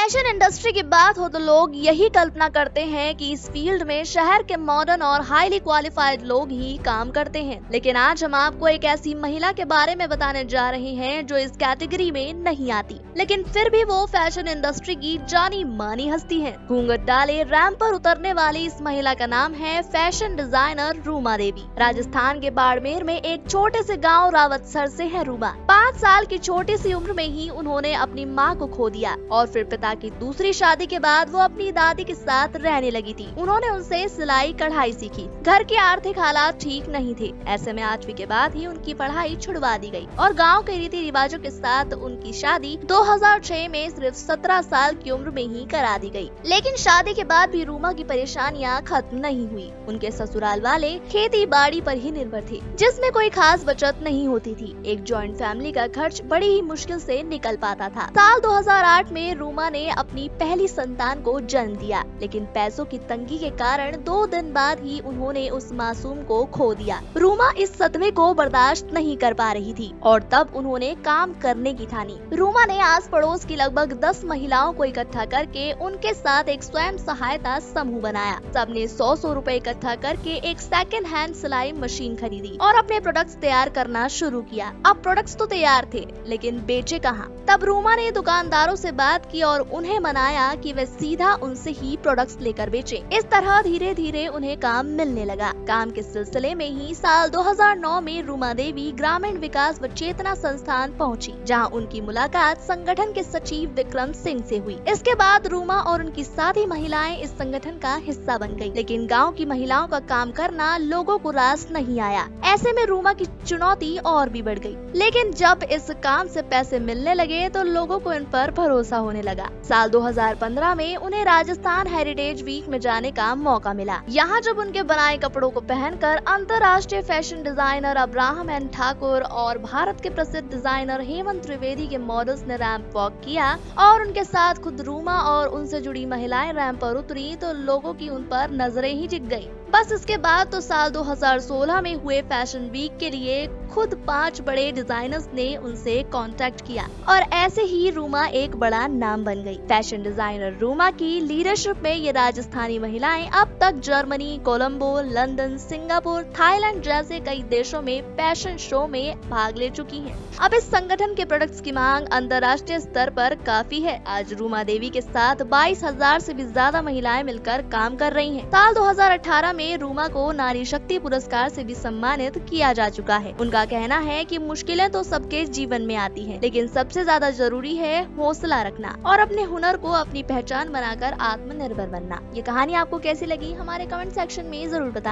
Fashion industry की बात हो तो लोग यही कल्पना करते हैं कि इस फील्ड में शहर के मॉडर्न और हाईली क्वालिफाइड लोग ही काम करते हैं। लेकिन आज हम आपको एक ऐसी महिला के बारे में बताने जा रहे हैं जो इस कैटेगरी में नहीं आती, लेकिन फिर भी वो फैशन इंडस्ट्री की जानी मानी हस्ती है। घूंघट डाले रैंप पर उतरने वाली इस महिला का नाम है फैशन डिजाइनर रूमा देवी। राजस्थान के बाड़मेर में एक छोटे से गाँव रावतसर से है रूमा। 5 साल की छोटी सी उम्र में ही उन्होंने अपनी माँ को खो दिया और फिर पिता की दूसरी शादी के बाद वो अपनी दादी के साथ रहने लगी थी। उन्होंने उनसे सिलाई कढ़ाई सीखी। घर के आर्थिक हालात ठीक नहीं थे, ऐसे में 8वीं के बाद ही उनकी पढ़ाई छुड़वा दी गई और गांव के रीति रिवाजों के साथ उनकी शादी 2006 में सिर्फ 17 साल की उम्र में ही करा दी गई। लेकिन शादी के बाद भी रूमा की परेशानियां खत्म नहीं हुई। उनके ससुराल वाले खेती बाड़ी पर ही निर्भर थे, जिसमें कोई खास बचत नहीं होती थी। एक जॉइंट फैमिली का खर्च बड़ी ही मुश्किल से निकल पाता था। साल 2008 में रूमा ने अपनी पहली संतान को जन्म दिया, लेकिन पैसों की तंगी के कारण 2 दिन बाद ही उन्होंने उस मासूम को खो दिया। रूमा इस सदमे को बर्दाश्त नहीं कर पा रही थी और तब उन्होंने काम करने की ठानी। रूमा ने आस पड़ोस की लगभग 10 महिलाओं को इकट्ठा करके उनके साथ एक स्वयं सहायता समूह बनाया। सबने 100 रुपए इकट्ठा करके एक सेकंड हैंड सिलाई मशीन खरीदी और अपने प्रोडक्ट्स तैयार करना शुरू किया। अब प्रोडक्ट्स तो तैयार थे, लेकिन बेचे कहाँ? तब रूमा ने दुकानदारों से बात की और उन्हें मनाया कि वे सीधा उनसे ही प्रोडक्ट्स लेकर बेचें। इस तरह धीरे धीरे उन्हें काम मिलने लगा। काम के सिलसिले में ही साल 2009 में रूमा देवी ग्रामीण विकास व चेतना संस्थान पहुंची, जहां उनकी मुलाकात संगठन के सचिव विक्रम सिंह से हुई। इसके बाद रूमा और उनकी साथी महिलाएं इस संगठन का हिस्सा बन गयी। लेकिन गाँव की महिलाओं का काम करना लोगों को रास नहीं आया। ऐसे में रूमा की चुनौती और भी बढ़ गयी। लेकिन जब इस काम से पैसे मिलने लगे तो लोगों को इन पर भरोसा होने लगा। साल 2015 में उन्हें राजस्थान हेरिटेज वीक में जाने का मौका मिला। यहाँ जब उनके बनाए कपड़ों को पहनकर अंतर्राष्ट्रीय fashion designer Abraham and Thakur और भारत के प्रसिद्ध डिजाइनर हेमंत त्रिवेदी के मॉडल्स ने रैंप वॉक किया और उनके साथ खुद रूमा और उनसे जुड़ी महिलाएं रैंप पर उतरी तो लोगों की उन पर नजरें ही टिक गयी। बस इसके बाद तो साल 2016 में हुए फैशन वीक के लिए खुद 5 बड़े डिजाइनर्स ने उनसे कांटेक्ट किया और ऐसे ही रूमा एक बड़ा नाम बन गई। फैशन डिजाइनर रूमा की लीडरशिप में ये राजस्थानी महिलाएं अब तक Germany, Colombo, London, Singapore, Thailand जैसे कई देशों में फैशन शो में भाग ले चुकी हैं। अब इस संगठन के प्रोडक्ट्स की मांग अंतर्राष्ट्रीय स्तर पर काफी है। आज रूमा देवी के साथ 22,000 से भी ज्यादा महिलाएं मिलकर काम कर रही हैं। साल 2018 में रूमा को नारी शक्ति पुरस्कार से भी सम्मानित किया जा चुका है। उनका कहना है कि मुश्किलें तो सबके जीवन में आती हैं, लेकिन सबसे ज्यादा जरूरी है हौसला रखना और अपने हुनर को अपनी पहचान बनाकर आत्मनिर्भर बनना। ये कहानी आपको कैसी लगी हमारे कमेंट सेक्शन में जरूर बताएं।